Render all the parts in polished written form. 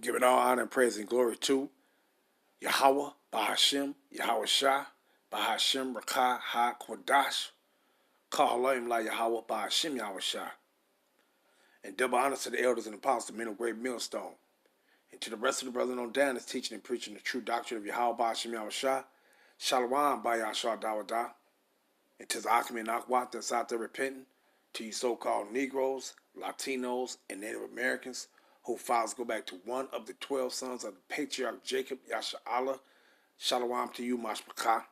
Giving all honor and praise and glory to Yahweh, Bahashim, Yahweh Shah, Bahashim, Rakah, Ha, Kwadash, Kahalayim La Yahweh, Bahashim, Yahweh Shah. And double honor to the elders and apostles, the men of great millstone. And to the rest of the brethren on down that's teaching and preaching the true doctrine of Yahweh, Bahashim, Yahweh Shah, Shalom, Bayashah, Dawadah. And to the Akim and Akwat that's out there repenting, to you so-called Negroes, Latinos, and Native Americans, whose files go back to one of the 12 sons of the patriarch Jacob, Yasha Allah. Shalom to you, Mashpachah.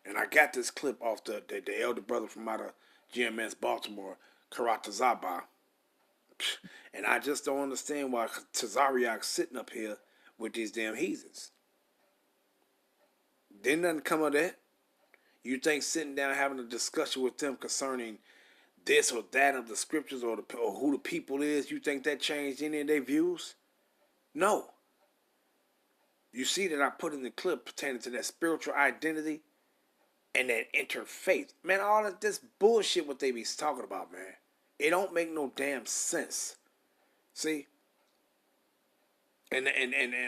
And I got this clip off the elder brother from out of GMS Baltimore, Karatazaba. And I just don't understand why Tazariak's sitting up here with these damn heathens. Didn't nothing come of that. You think sitting down having a discussion with them concerning this or that of the scriptures or who the people is, you think that changed any of their views? No. You see that I put in the clip pertaining to that spiritual identity and that interfaith. Man, all of this bullshit what they be talking about, man. It don't make no damn sense. See? And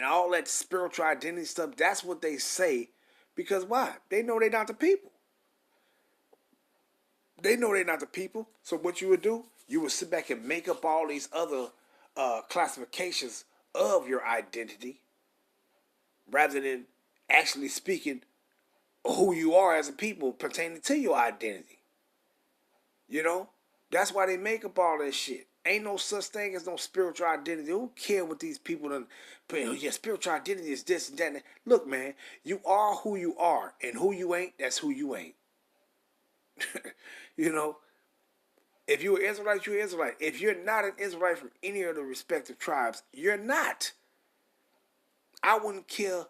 all that spiritual identity stuff, that's what they say. Because why? They know they're not the people. They know they're not the people. So what you would do, you would sit back and make up all these other classifications of your identity rather than actually speaking who you are as a people pertaining to your identity. You know? That's why they make up all that shit. Ain't no such thing as no spiritual identity. Who care what these people done put? Oh, yeah, spiritual identity is this and that. Look, man, you are who you are. And who you ain't, that's who you ain't. You know, if you're an Israelite, you're an Israelite. If you're not an Israelite from any of the respective tribes, you're not. I wouldn't care.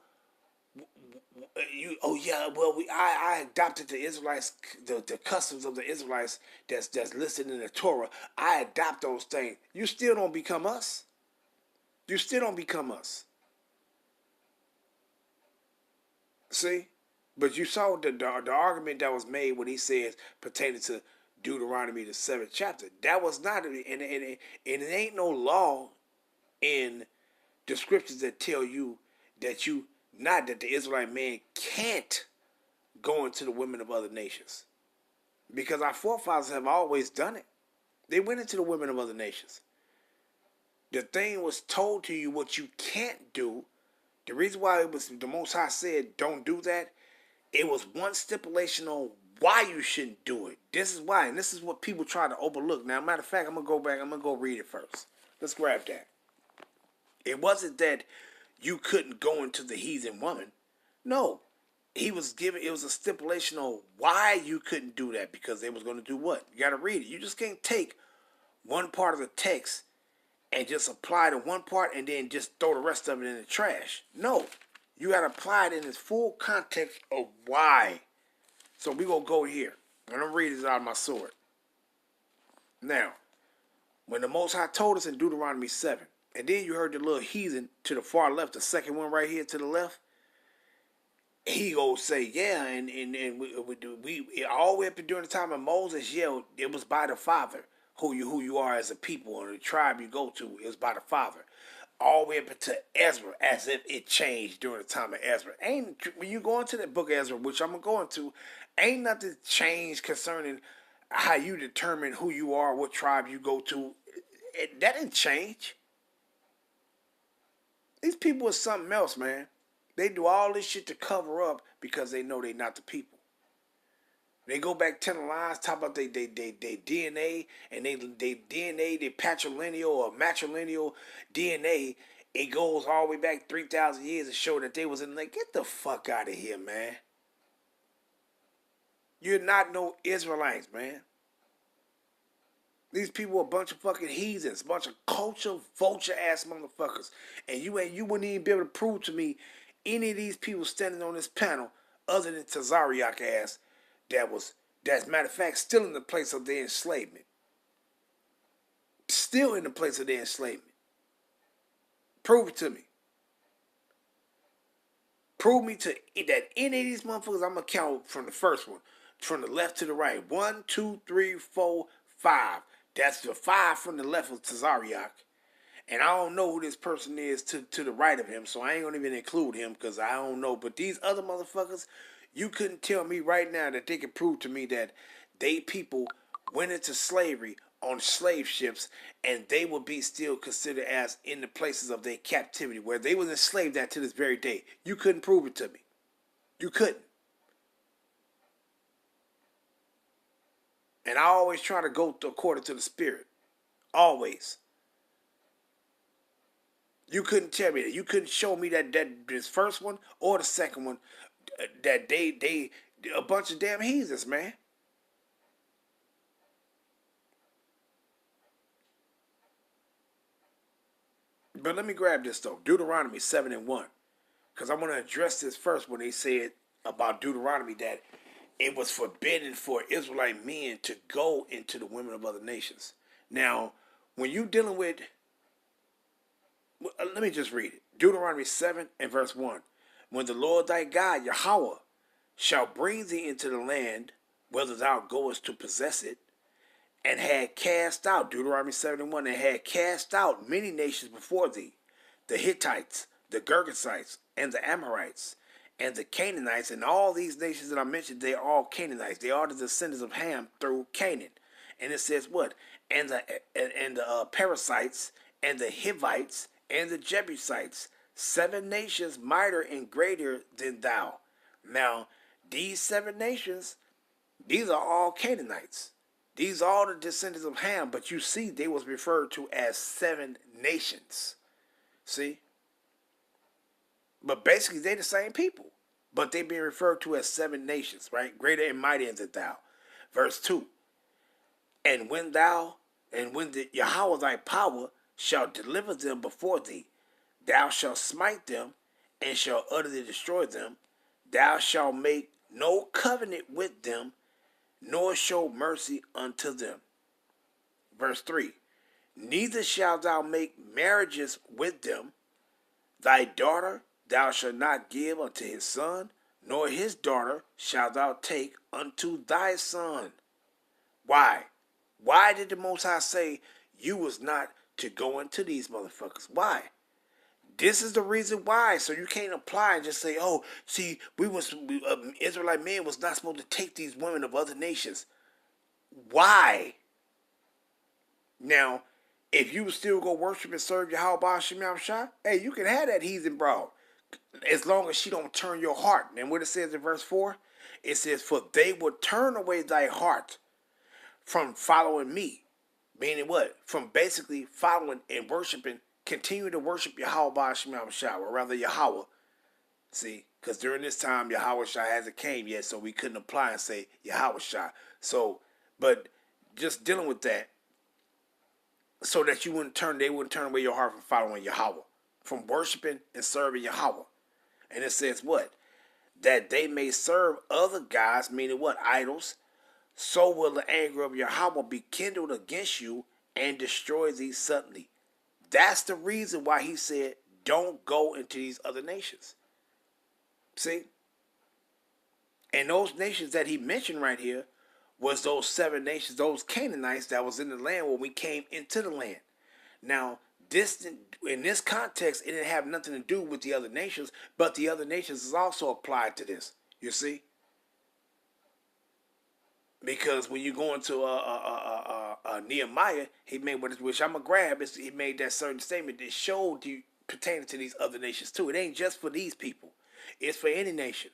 Oh yeah, well I adopted the Israelites, the customs of the Israelites that's listed in the Torah. I adopt those things. You still don't become us. You still don't become us. See? But you saw the argument that was made when he says pertaining to Deuteronomy, the 7th chapter. That was not, and it ain't no law in the scriptures that tell you that not that the Israelite man can't go into the women of other nations. Because our forefathers have always done it. They went into the women of other nations. The thing was told to you what you can't do. The reason why it was the Most High said don't do that, it was one stipulation on why you shouldn't do it. This is why, and this is what people try to overlook. Now, matter of fact, I'm going to go back, I'm going to go read it first. Let's grab that. It wasn't that you couldn't go into the heathen woman. No. It was a stipulation on why you couldn't do that, because they was going to do what? You got to read it. You just can't take one part of the text and just apply to one part and then just throw the rest of it in the trash. No. You got to apply it in its full context of why. So we're going to go here. I'm going to read this out of my sword. Now, when the Most High told us in Deuteronomy 7, and then you heard the little heathen to the far left, the second one right here to the left, he go say, yeah, and we all the way up to during the time of Moses, yeah, it was by the Father who you are as a people, or the tribe you go to, it was by the Father. All the way up to Ezra, as if it changed during the time of Ezra. When you go into that book of Ezra, which I'm going to, ain't nothing changed concerning how you determine who you are, what tribe you go to. That didn't change. These people are something else, man. They do all this shit to cover up because they know they're not the people. They go back 10 lines, talk about they DNA, and they DNA, their patrilineal or matrilineal DNA. It goes all the way back 3,000 years to show that they was in, like, get the fuck out of here, man. You're not no Israelites, man. These people are a bunch of fucking heathens, a bunch of culture vulture ass motherfuckers. And you wouldn't even be able to prove to me any of these people standing on this panel other than Tazariak ass that's matter of fact still in the place of their enslavement. Still in the place of their enslavement. Prove it to me. Prove me to that any of these motherfuckers, I'm going to count from the first one. From the left to the right. 1, 2, 3, 4, 5. That's the 5 from the left of Tazariak. And I don't know who this person is to the right of him, so I ain't gonna even include him because I don't know. But these other motherfuckers, you couldn't tell me right now that they could prove to me that they people went into slavery on slave ships and they would be still considered as in the places of their captivity where they was enslaved at to this very day. You couldn't prove it to me. You couldn't. And I always try to go according to the spirit. Always. You couldn't tell me that. You couldn't show me that this first one or the second one that they a bunch of damn heathens, man. But let me grab this though. Deuteronomy 7:1. Because I want to address this first when they said about Deuteronomy that it was forbidden for Israelite men to go into the women of other nations. Now, when you dealing with, let me just read it. Deuteronomy 7 and verse 1. When the Lord thy God, Yahweh, shall bring thee into the land, whether thou goest to possess it, and had cast out, Deuteronomy 7:1, and had cast out many nations before thee, the Hittites, the Girgashites, and the Amorites, and the Canaanites, and all these nations that I mentioned, they are all Canaanites. They are the descendants of Ham through Canaan. And it says what? And the Perizzites, and the Hivites, and the Jebusites, 7 nations mightier and greater than thou. Now, these 7 nations, these are all Canaanites. These are all the descendants of Ham, but you see they was referred to as 7 nations. See? But basically they the same people. But they being referred to as 7 nations, right? Greater and mightier than thou. Verse 2. And when the Yahweh thy power shall deliver them before thee, thou shalt smite them, and shalt utterly destroy them. Thou shalt make no covenant with them, nor show mercy unto them. Verse 3. Neither shalt thou make marriages with them. Thy daughter thou shalt not give unto his son, nor his daughter shalt thou take unto thy son. Why? Why did the Most High say you was not to go into these motherfuckers? Why? This is the reason why. So you can't apply and just say, oh, see, Israelite men was not supposed to take these women of other nations. Why? Now, if you still go worship and serve Yahweh Shem Shah, hey, you can have that heathen broad. As long as she don't turn your heart. And what it says in verse 4, it says, for they will turn away thy heart from following me. Meaning what? From basically following and worshiping, continue to worship Yahweh Shem Shah, or rather Yahweh. See, because during this time, Yahweh Shah hasn't came yet, so we couldn't apply and say Yahweh Shah. So, but just dealing with that, so that they wouldn't turn away your heart from following Yahweh, from worshiping and serving Yahweh. And it says what? That they may serve other gods, meaning what? Idols. So will the anger of Yahweh be kindled against you and destroy thee suddenly. That's the reason why he said, don't go into these other nations. See? And those nations that he mentioned right here was those 7 nations, those Canaanites that was in the land when we came into the land. Now, in this context, it didn't have nothing to do with the other nations, but the other nations is also applied to this. You see? Because when you go into Nehemiah, he made which I'm gonna grab. He made that certain statement that showed you pertaining to these other nations too. It ain't just for these people; it's for any nation.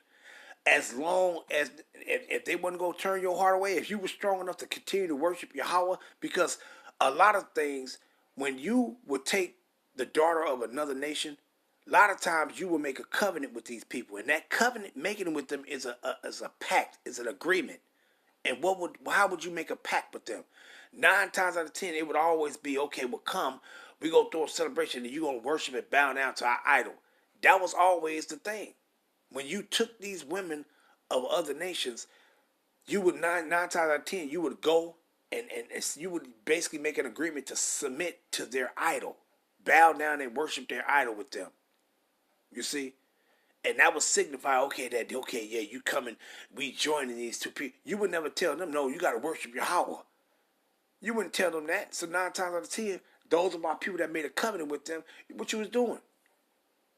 As long as if they wouldn't go turn your heart away, if you were strong enough to continue to worship Yahweh, because a lot of things when you would take the daughter of another nation, a lot of times you will make a covenant with these people, and that covenant making with them is a pact, is an agreement. And how would you make a pact with them? 9 times out of 10, it would always be, okay, well, come, we go through a celebration and you're going to worship and bow down to our idol. That was always the thing. When you took these women of other nations, you would 9 times out of 10, you would go and you would basically make an agreement to submit to their idol. Bow down and worship their idol with them. You see? And that would signify, yeah, you coming, we joining these 2 people. You would never tell them, no, you got to worship Yahweh. You wouldn't tell them that. So 9 times out of 10, those are my people that made a covenant with them. What you was doing.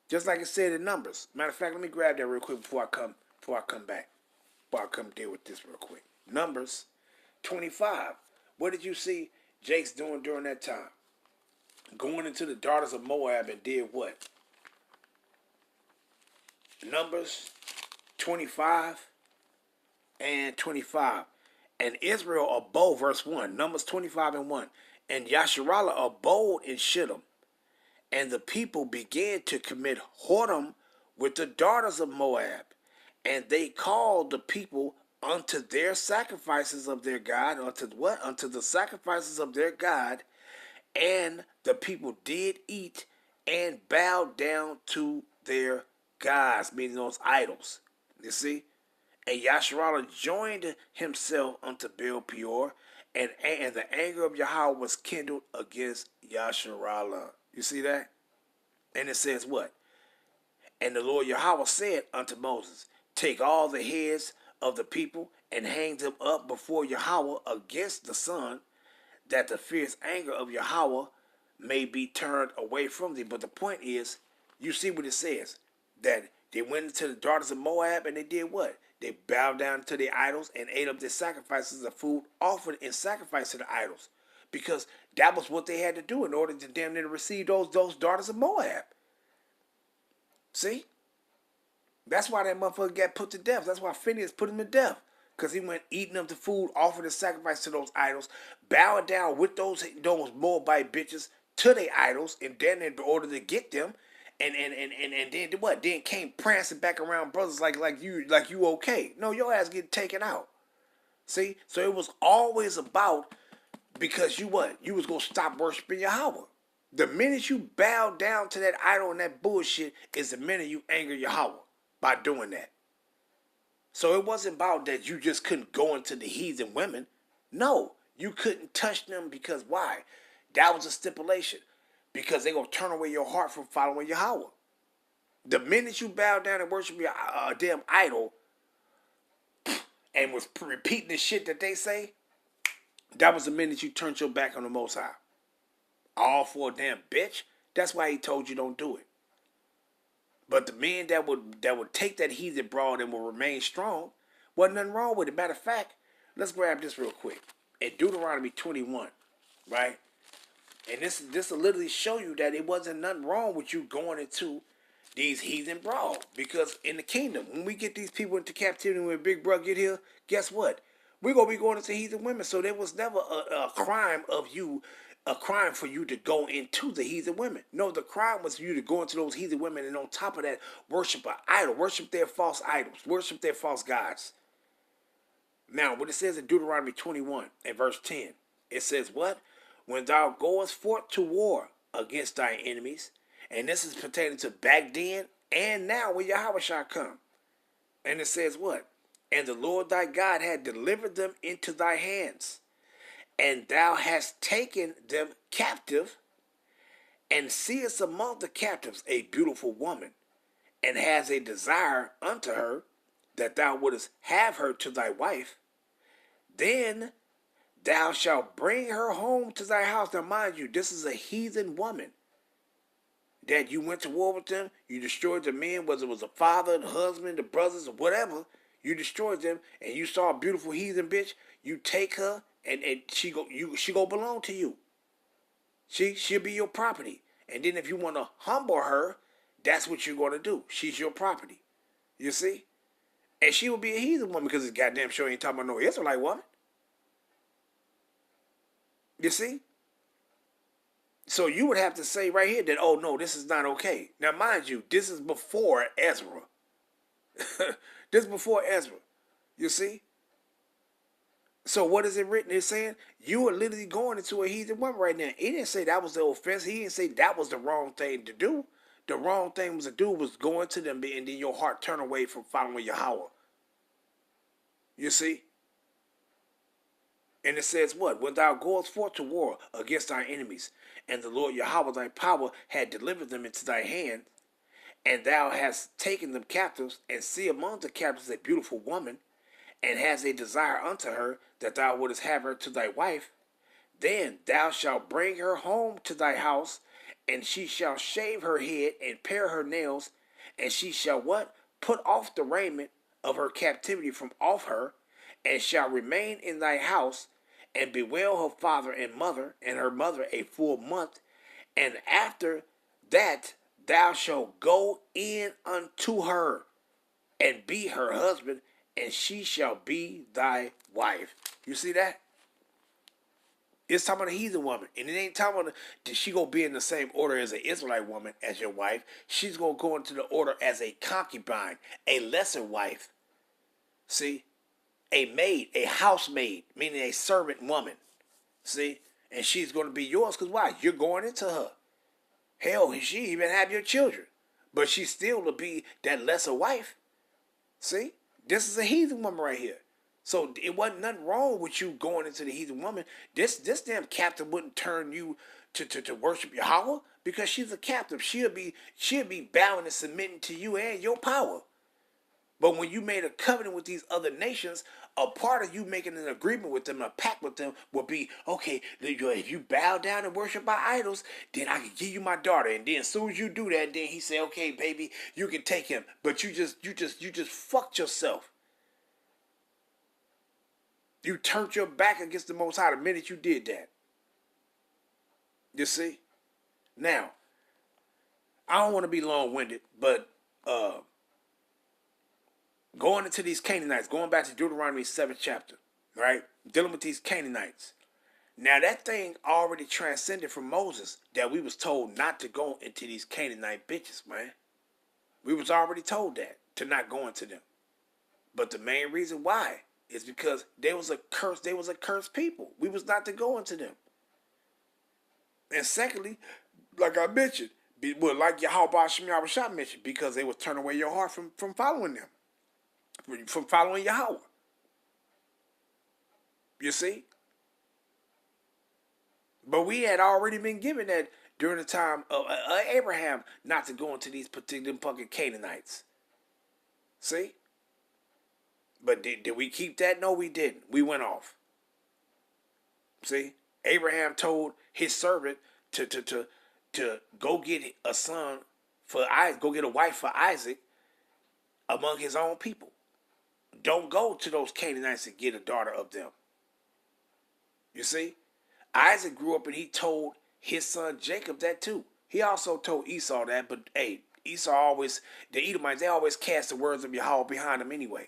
Just like it said in Numbers. Matter of fact, let me grab that real quick before I come back. Before I come deal with this real quick. Numbers 25. What did you see Jake's doing during that time? Going into the daughters of Moab and did what? Numbers 25 and 25. And Israel abode, verse 1. Numbers 25 and 1. And Yasharallah abode in Shittim. And the people began to commit whoredom with the daughters of Moab. And they called the people unto their sacrifices of their God. Unto what? Unto the sacrifices of their God. And the people did eat and bowed down to their gods, meaning those idols. You see? And Yasharallah joined himself unto Baal Peor, and the anger of Yahweh was kindled against Yasharallah. You see that? And it says what? And the Lord Yahweh said unto Moses, take all the heads of the people and hang them up before Yahweh against the sun, that the fierce anger of Yahweh may be turned away from thee. But the point is, you see what it says, that they went into the daughters of Moab and they did what? They bowed down to their idols and ate up their sacrifices of food offered in sacrifice to the idols. Because that was what they had to do in order to damn near receive those daughters of Moab. See? That's why that motherfucker got put to death. That's why Phineas put him to death. Because he went eating up the food offered in sacrifice to those idols, bowing down with those Moabite bitches to their idols, and then in order to get them, and then what? Then came prancing back around brothers like you okay. No, your ass get taken out. See? So it was always about, because you what? You was gonna stop worshiping Yahweh. The minute you bow down to that idol and that bullshit is the minute you anger Yahweh by doing that. So it wasn't about that you just couldn't go into the heathen women. No, you couldn't touch them because why? That was a stipulation. Because they're going to turn away your heart from following Yahweh. The minute you bow down and worship your damn idol and was repeating the shit that they say, that was the minute you turned your back on the Most High. All for a damn bitch. That's why he told you don't do it. But the men that would take that heathen broad and will remain strong, wasn't nothing wrong with it. Matter of fact, let's grab this real quick. In Deuteronomy 21, right? And this will literally show you that it wasn't nothing wrong with you going into these heathen broad. Because in the kingdom, when we get these people into captivity, when Big Bro get here, guess what? We're going to be going into heathen women. So there was never a crime for you to go into the heathen women. No, the crime was for you to go into those heathen women and on top of that, worship an idol, worship their false idols, worship their false gods. Now, what it says in Deuteronomy 21 and verse 10, it says what? When thou goest forth to war against thy enemies, and this is pertaining to back then and now when Yahweh shall come. And it says what? And the Lord thy God had delivered them into thy hands, and thou hast taken them captive, and seest among the captives a beautiful woman, and has a desire unto her, that thou wouldest have her to thy wife, then thou shalt bring her home to thy house. Now mind you, this is a heathen woman that you went to war with them, you destroyed the men, whether it was the father, the husband, the brothers, or whatever, you destroyed them, and you saw a beautiful heathen bitch, you take her, and she go belong to you. She'll be your property. And then if you want to humble her, that's what you're going to do. She's your property. You see? And she will be a heathen woman because it's goddamn sure ain't talking about no Israelite woman. You see? So you would have to say right here that, oh no, this is not okay. Now mind you, this is before Ezra. This is before Ezra. You see? So what is it written? It's saying you are literally going into a heathen woman right now. He didn't say that was the offense. He didn't say that was the wrong thing to do. The wrong thing was to do was going to them and then your heart turn away from following Yahweh. You see? And it says what? When thou goest forth to war against thy enemies, and the Lord Yahweh thy power had delivered them into thy hand, and thou hast taken them captives, and see among the captives a beautiful woman, and has a desire unto her, that thou wouldest have her to thy wife, Then thou shalt bring her home to thy house, and she shall shave her head and pare her nails, and she shall what? Put off the raiment of her captivity from off her, and shall remain in thy house, and bewail her father and mother, and her mother a full month. And after that thou shalt go in unto her, and be her husband, and she shall be thy wife. You see that? It's talking about a heathen woman. And it ain't talking about that she gonna be in the same order as an Israelite woman as your wife. She's gonna go into the order as a concubine, a lesser wife. See? A maid, a housemaid, meaning a servant woman. See? And she's gonna be yours, because why? You're going into her. Hell, she even have your children. But she still will be that lesser wife. See? This is a heathen woman right here. So it wasn't nothing wrong with you going into the heathen woman. This damn captive wouldn't turn you to worship Yahweh, because she's a captive. She'll be bowing and submitting to you and your power. But when you made a covenant with these other nations, a part of you making an agreement with them, a pact with them, will be, okay, if you bow down and worship my idols, then I can give you my daughter. And then as soon as you do that, then he said, okay, baby, you can take him. But you just fucked yourself. You turned your back against the Most High the minute you did that. You see? Now, I don't want to be long-winded, but going into these Canaanites, going back to Deuteronomy 7th chapter, right? Dealing with these Canaanites. Now, that thing already transcended from Moses, that we was told not to go into these Canaanite bitches, man. We was already told that, to not go into them. But the main reason why is because they was a cursed people. We was not to go into them. And secondly, like I mentioned, like Yahweh Shem Yahushua mentioned, because they would turn away your heart from following them, from following Yahweh. You see? But we had already been given that during the time of Abraham, not to go into these particular fucking Canaanites. See? But did we keep that? No, we didn't. We went off. See? Abraham told his servant to go get a son for Isaac, go get a wife for Isaac among his own people. Don't go to those Canaanites and get a daughter of them. You see? Isaac grew up and he told his son Jacob that too. He also told Esau that, but hey, the Edomites, they always cast the words of Yahweh behind them anyway.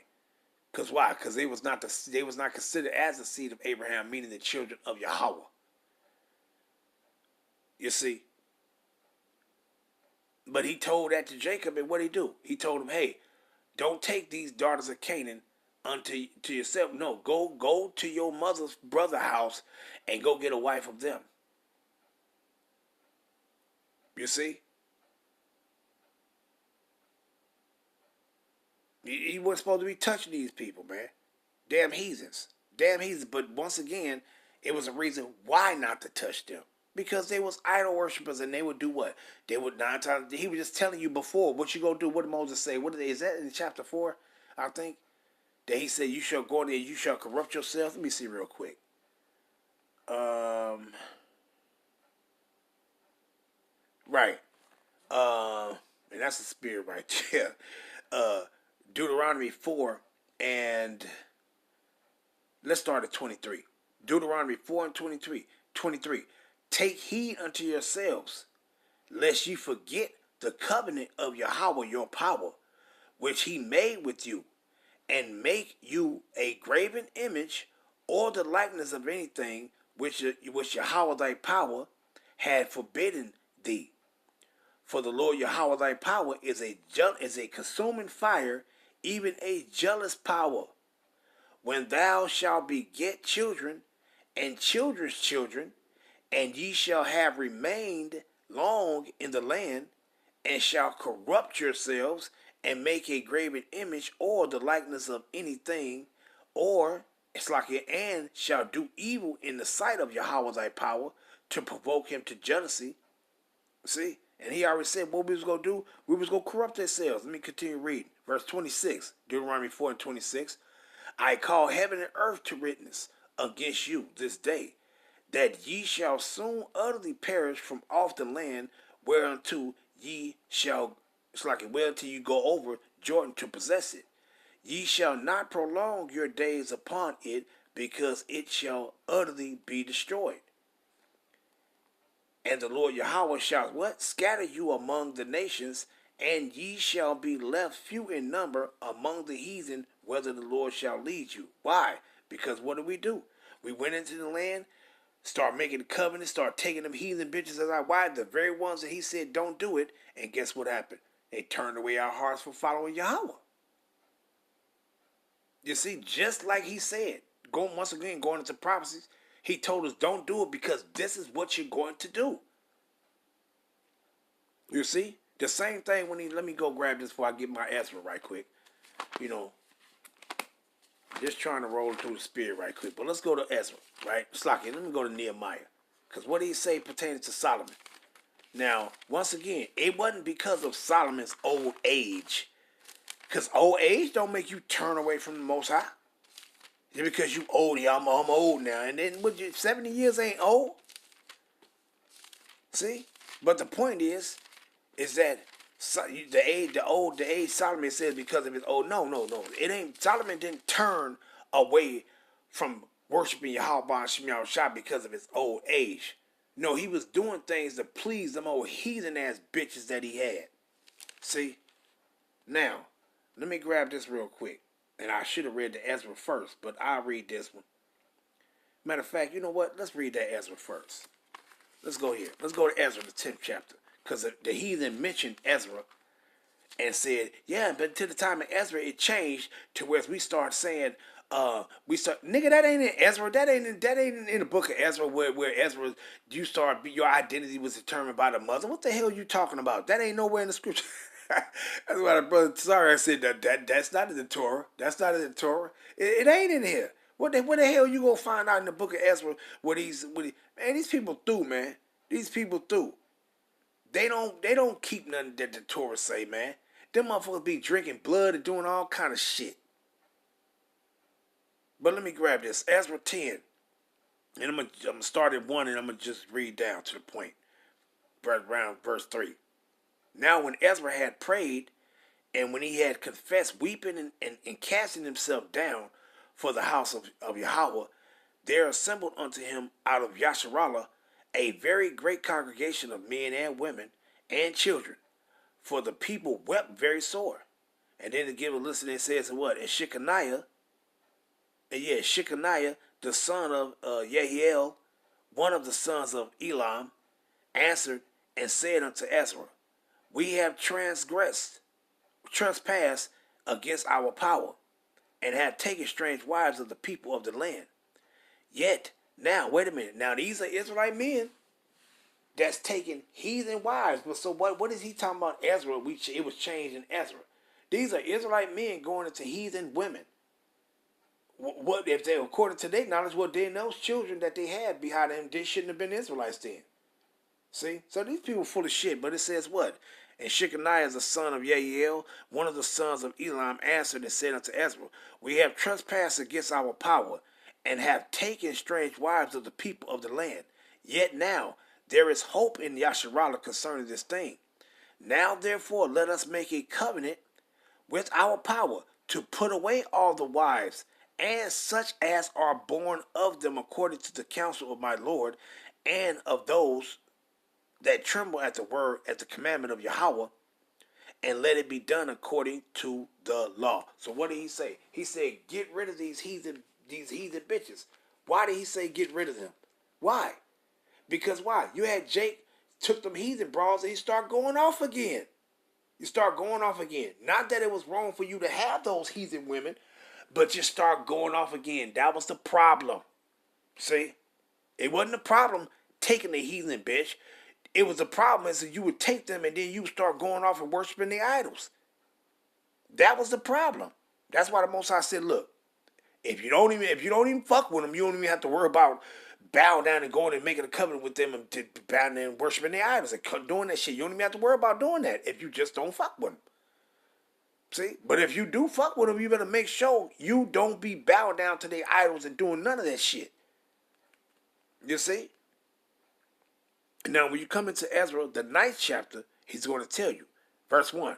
Because why? Because they was not considered as the seed of Abraham, meaning the children of Yahweh. You see? But he told that to Jacob, and what did he do? He told him, hey, don't take these daughters of Canaan unto yourself. No, go to your mother's brother house and go get a wife of them. You see? He wasn't supposed to be touching these people, man. Damn heathens. But once again, it was a reason why not to touch them. Because they was idol worshippers, and they would do what? They would 9 times. He was just telling you before what you gonna do. What did Moses say? Is that in chapter 4? I think that he said you shall go there, you shall corrupt yourself. Let me see real quick. Right. And that's the spirit right there. Deuteronomy 4, and let's start at 23. Deuteronomy 4 and 23. 23. Take heed unto yourselves, lest ye forget the covenant of Yahweh your power, which he made with you, and make you a graven image or the likeness of anything which Yahweh thy power had forbidden thee. For the Lord Yahweh thy power is a consuming fire, even a jealous power. When thou shalt beget children and children's children, and ye shall have remained long in the land, and shall corrupt yourselves, and make a graven image or the likeness of anything, or it's like it, and shall do evil in the sight of Yahweh thy power, to provoke him to jealousy. See? And he already said what we was going to do. We was going to corrupt ourselves. Let me continue reading. Verse 26, Deuteronomy 4 and 26. I call heaven and earth to witness against you this day, that ye shall soon utterly perish from off the land whereunto ye shall, it's like whereunto you go over Jordan to possess it. Ye shall not prolong your days upon it, because it shall utterly be destroyed. And the Lord Yahweh shall what? Scatter you among the nations, and ye shall be left few in number among the heathen, whether the Lord shall lead you. Why? Because what do? We went into the land, start making the covenant, start taking them heathen bitches as our wives, the very ones that he said don't do it, and guess what happened? They turned away our hearts from following Yahweh. You see, just like he said, going into prophecies, he told us don't do it because this is what you're going to do. You see? The same thing when let me go grab this before I get my Ezra right quick. You know, just trying to roll through the spirit right quick. But let's go to Ezra, right? Slocky, let me go to Nehemiah. Because what did he say pertaining to Solomon? Now, once again, it wasn't because of Solomon's old age. Because old age don't make you turn away from the Most High. Just because you old, yeah, I'm old now. And then 70 years ain't old. See? But the point is that the age Solomon says because of his old. No. It ain't. Solomon didn't turn away from worshiping Yahweh and Shem Shah because of his old age. No, he was doing things to please them old heathen ass bitches that he had. See? Now, let me grab this real quick. And I should have read the Ezra first, but I'll read this one. Matter of fact, you know what? Let's read that Ezra first. Let's go here. Let's go to Ezra, the 10th chapter. Because the heathen mentioned Ezra and said, yeah, but to the time of Ezra, it changed to where we start saying, nigga, that ain't in Ezra. That ain't in the book of Ezra where Ezra, your identity was determined by the mother. What the hell are you talking about? That ain't nowhere in the scripture. That's why brother. Sorry, I said that's not in the Torah. That's not in the Torah. It ain't in here. What the hell you gonna find out in the book of Ezra? Man, these people through, man. These people through. They don't keep nothing that the Torah say, man. Them motherfuckers be drinking blood and doing all kind of shit. But let me grab this Ezra 10, and I'm gonna start at 1, and I'm gonna just read down to the point, around verse 3. Now when Ezra had prayed, and when he had confessed, weeping and casting himself down for the house of Yahweh, there assembled unto him out of Yasharallah a very great congregation of men and women and children, for the people wept very sore. And then to give a listen, it says what? And Shechaniah, the son of Yehiel, one of the sons of Elam, answered and said unto Ezra, we have trespassed against our power, and have taken strange wives of the people of the land. Yet, now, wait a minute. Now, these are Israelite men that's taking heathen wives. But so what is he talking about, Ezra? It was changed in Ezra. These are Israelite men going into heathen women. What if they, according to their knowledge, then those children that they had behind them, they shouldn't have been Israelites then. See? So these people full of shit. But it says what? And Shechaniah, the son of Yehiel, one of the sons of Elam, answered and said unto Ezra, we have trespassed against our power, and have taken strange wives of the people of the land. Yet now there is hope in Yasharallah concerning this thing. Now therefore let us make a covenant with our power to put away all the wives, and such as are born of them according to the counsel of my Lord, and of those that tremble at the word, at the commandment of Yahweh, and let it be done according to the law. So what did he say? He said, get rid of these heathen bitches. Why did he say get rid of them? Why? Because why? You had Jake took them heathen bras and he started going off again. You start going off again. Not that it was wrong for you to have those heathen women, but you start going off again. That was the problem. See? It wasn't a problem taking the heathen bitch. It was a problem is that you would take them and then you start going off and worshiping the idols. That was the problem. That's why the Most High said, look, if you don't even fuck with them, you don't even have to worry about bowing down and going and making a covenant with them and bowing down and worshiping the idols and doing that shit. You don't even have to worry about doing that if you just don't fuck with them. See? But if you do fuck with them, you better make sure you don't be bowing down to their idols and doing none of that shit. You see? Now, when you come into Ezra, the 9th chapter, he's going to tell you. Verse 1.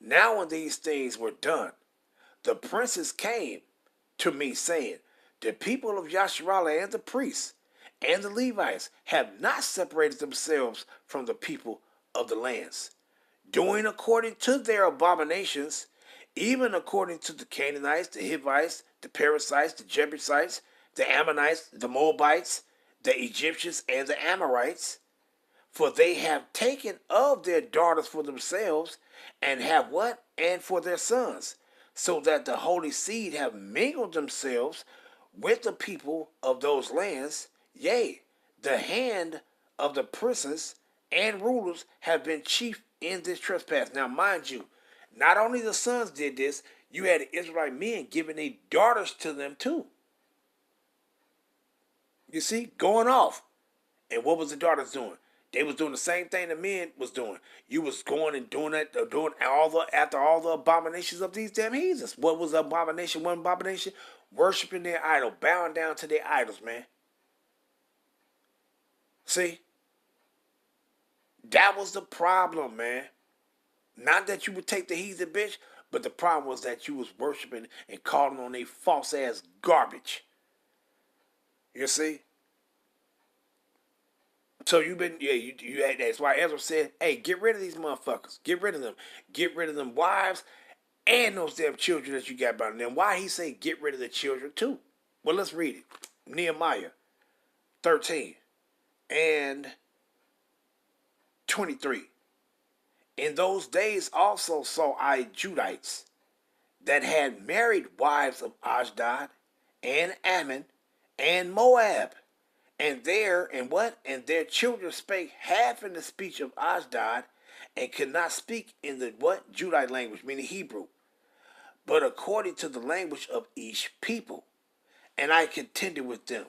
Now when these things were done, the princes came to me, saying, the people of Yasharallah and the priests and the Levites have not separated themselves from the people of the lands, doing according to their abominations, even according to the Canaanites, the Hivites, the Perizzites, the Jebusites, the Ammonites, the Moabites, the Egyptians, and the Amorites. For they have taken of their daughters for themselves, and have what? And for their sons, so that the holy seed have mingled themselves with the people of those lands. Yea, the hand of the princes and rulers have been chief in this trespass. Now, mind you, not only the sons did this, you had the Israelite men giving their daughters to them too. You see, going off. And what was the daughters doing? They was doing the same thing the men was doing. You was going and doing that, doing after all the abominations of these damn heathens. What was the abomination? One abomination? Worshiping their idol, bowing down to their idols, man. See? That was the problem, man. Not that you would take the heathen bitch, but the problem was that you was worshiping and calling on a false ass garbage. You see? So you've been, you had, that's why Ezra said, hey, get rid of these motherfuckers. Get rid of them. Get rid of them wives and those damn children that you got by them. Why he say get rid of the children too? Well, let's read it. Nehemiah 13 and 23. In those days also saw I Judites that had married wives of Ashdod and Ammon and Moab. And their children spake half in the speech of Ashdod, and could not speak in the what? Judite language, meaning Hebrew, but according to the language of each people. And I contended with them,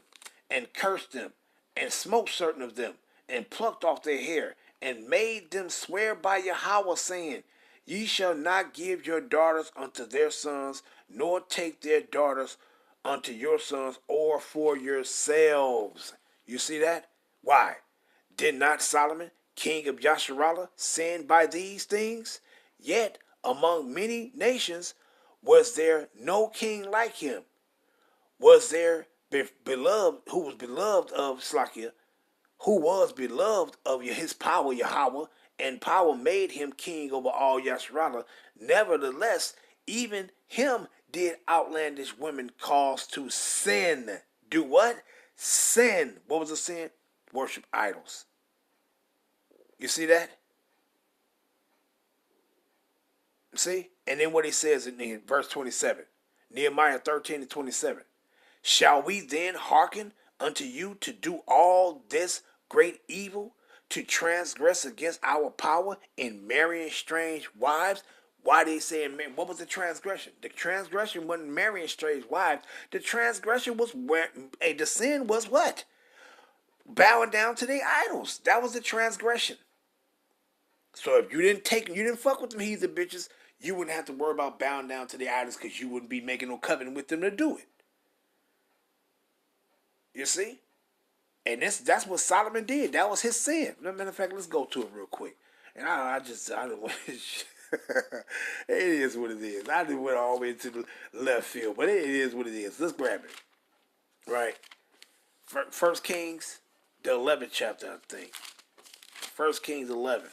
and cursed them, and smote certain of them, and plucked off their hair, and made them swear by Yahweh, saying, Ye shall not give your daughters unto their sons, nor take their daughters unto your sons, or for yourselves. You see that? Why? Did not Solomon, king of Yasharallah, sin by these things? Yet among many nations was there no king like him. Was there beloved, who was beloved of Slakia, who was beloved of his power, Yahweh, and power made him king over all Yasharallah. Nevertheless, even him did outlandish women cause to sin. Do what? Sin. What was the sin? Worship idols. You see that? See? And then what he says in verse 27. Nehemiah 13 and 27. Shall we then hearken unto you to do all this great evil, to transgress against our power in marrying strange wives? Why they saying, man, what was the transgression? The transgression wasn't marrying strange wives. The transgression was the sin was what? Bowing down to their idols. That was the transgression. So if you didn't fuck with them heathen bitches, you wouldn't have to worry about bowing down to their idols, because you wouldn't be making no covenant with them to do it. You see? And that's what Solomon did. That was his sin. Matter of fact, let's go to it real quick. And I don't want to. It is what it is. I just went all the way to the left field, but it is what it is. Let's grab it. Right. First Kings, the 11th chapter, I think. First Kings 11.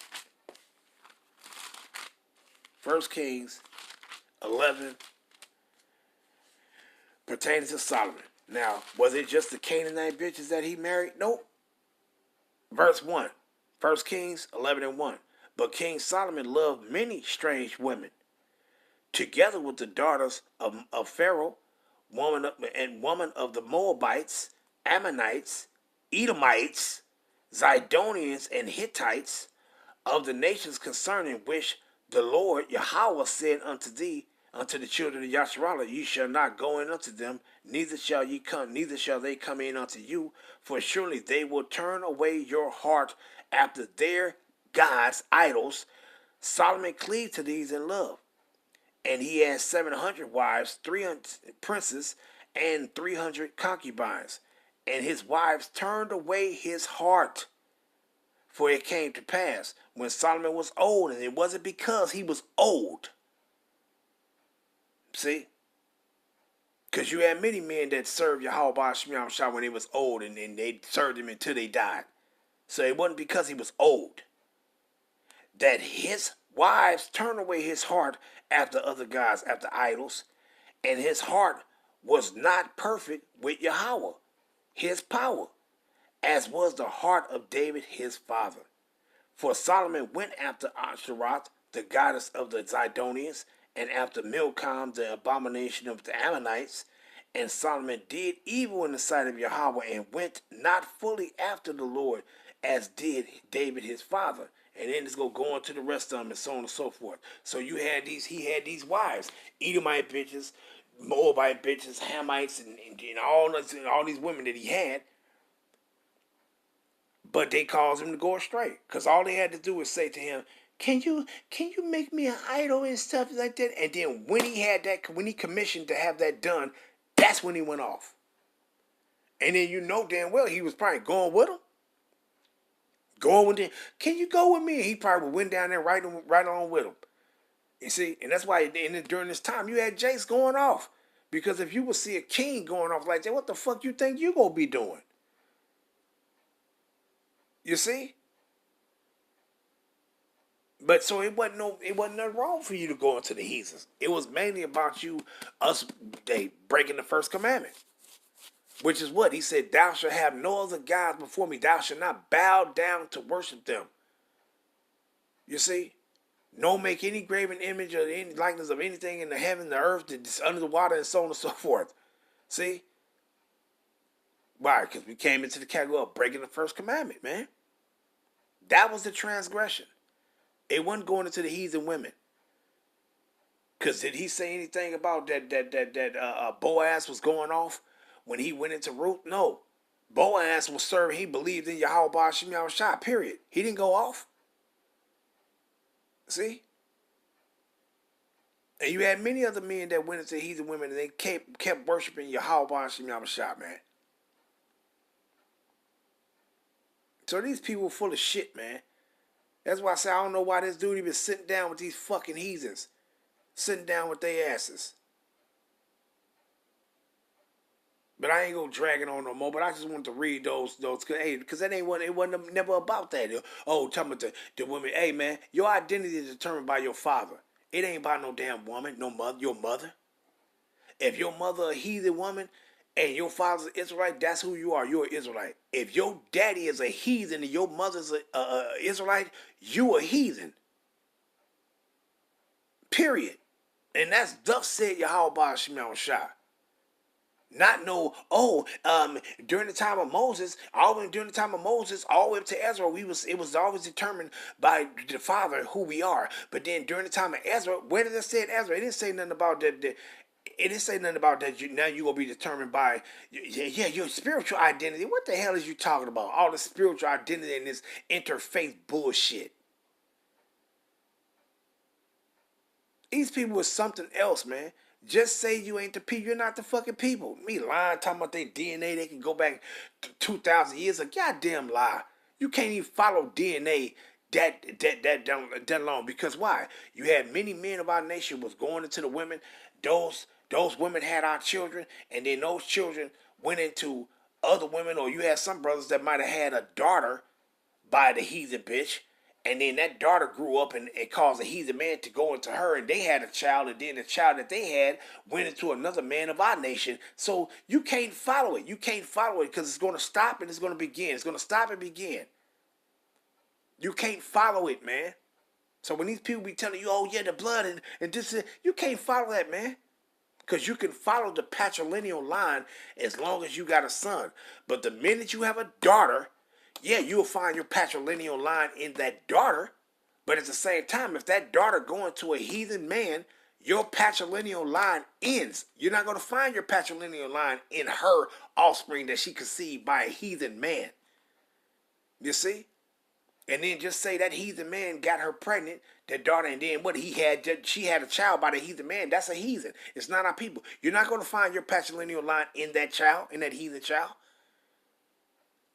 First Kings 11 pertaining to Solomon. Now, was it just the Canaanite bitches that he married? Nope. Verse 1. 1 Kings 11 and 1. But King Solomon loved many strange women, together with the daughters of Pharaoh, woman of the Moabites, Ammonites, Edomites, Zidonians, and Hittites, of the nations concerning which the Lord Yahweh said unto the children of Yasharallah, ye shall not go in unto them, neither shall they come in unto you, for surely they will turn away your heart after their gods, idols. Solomon cleaved to these in love, and he had 700 wives, 300 princes, and 300 concubines. and his wives turned away his heart. For it came to pass when Solomon was old, and it wasn't because he was old. See? Because you had many men that served Yahweh Shemiam Shah when he was old, and they served him until they died. So it wasn't because he was old. That his wives turned away his heart after other gods, after idols, and his heart was not perfect with Yahweh, his power, as was the heart of David his father. For Solomon went after Ashtaroth, the goddess of the Zidonians, and after Milcom, the abomination of the Ammonites. And Solomon did evil in the sight of Yahweh, and went not fully after the Lord, as did David his father. And then it's going to go into the rest of them, and so on and so forth. So he had these wives, Edomite bitches, Moabite bitches, Hamites, and all these women that he had. But they caused him to go astray, because all they had to do was say to him, "Can you make me an idol and stuff like that?" And then when he commissioned to have that done, that's when he went off. And then you know damn well he was probably going with him. Going with him. Can you go with me? And he probably went down there right on with him. You see, and that's why during this time you had Jace going off, because if you would see a king going off like that, what the fuck you think you gonna be doing? You see? But so it wasn't nothing wrong for you to go into the heathens. It was mainly about they breaking the first commandment. Which is what? He said, "Thou shalt have no other gods before me. Thou shalt not bow down to worship them." You see? No make any graven image or any likeness of anything in the heaven, the earth, that's under the water, and so on and so forth. See? Why? Because we came into the category of breaking the first commandment, man. That was the transgression. It wasn't going into the heathen women. Because did he say anything about that Boaz was going off when he went into Ruth? No. Boaz was serving. He believed in Yahweh Shem Shah, period. He didn't go off. See? And you had many other men that went into heathen women, and they kept worshiping Yahweh Shem Shah, man. So these people are full of shit, man. That's why I say I don't know why this dude even sitting down with these fucking heathens. Sitting down with their asses. But I ain't gonna drag it on no more. But I just want to read those, because that it wasn't never about that. Oh, talking about the women. Hey, man, your identity is determined by your father. It ain't about no damn woman, no mother, your mother. If your mother a heathen woman and your father's an Israelite, that's who you are. You're an Israelite. If your daddy is a heathen and your mother's a Israelite, you a heathen. Period. And that's thus said Yahweh Shem Shah. Not during the time of Moses, all the way up to Ezra, it was always determined by the Father who we are. But then during the time of Ezra, where did it say in Ezra? It didn't say nothing about that. It didn't say nothing about that. Now you're gonna be determined by your spiritual identity. What the hell is you talking about? All the spiritual identity and this interfaith bullshit. These people was something else, man. Just say you ain't the people. You're not the fucking people. Me lying, talking about their DNA, they can go back 2,000 years. A goddamn lie. You can't even follow DNA that long. Because why? You had many men of our nation was going into the women. Those women had our children, and then those children went into other women. Or you had some brothers that might have had a daughter by the heathen bitch. And then that daughter grew up and it caused a heathen man to go into her, and they had a child, and then the child that they had went into another man of our nation. So you can't follow it. You can't follow it because it's going to stop and it's going to begin. It's going to stop and begin. You can't follow it, man. So when these people be telling you, oh yeah, the blood and this, you can't follow that, man. Because you can follow the patrilineal line as long as you got a son. But the minute you have a daughter, yeah, you'll find your patrilineal line in that daughter, but at the same time, if that daughter going to a heathen man, your patrilineal line ends. You're not going to find your patrilineal line in her offspring that she conceived by a heathen man. You see? And then just say that heathen man got her pregnant, that daughter, and then she had a child by the heathen man. That's a heathen. It's not our people. You're not going to find your patrilineal line in that child, in that heathen child.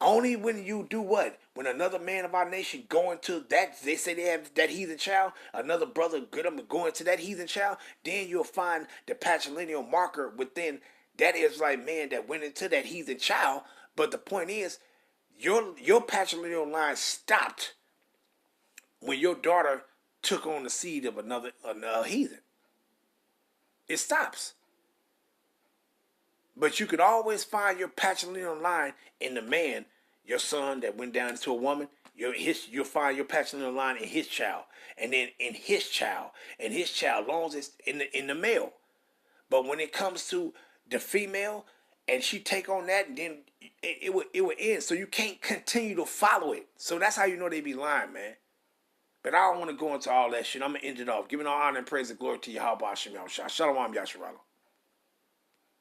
Only when you do what? When another man of our nation go into that, they say they have that heathen child, another brother get them to go into that heathen child, then you'll find the patrilineal marker within that Israelite man that went into that heathen child. But the point is, your patrilineal line stopped when your daughter took on the seed of another heathen. It stops. But you could always find your patrilineal line in the man, your son that went down to a woman. You'll find your patrilineal line in his child, and then in his child, long as it's in the male. But when it comes to the female, and she take on that, and then it would end. So you can't continue to follow it. So that's how you know they be lying, man. But I don't want to go into all that shit. I'm gonna end it off, giving all honor and praise and glory to Yahweh Hashem Yahushua. Shalom Yasharala.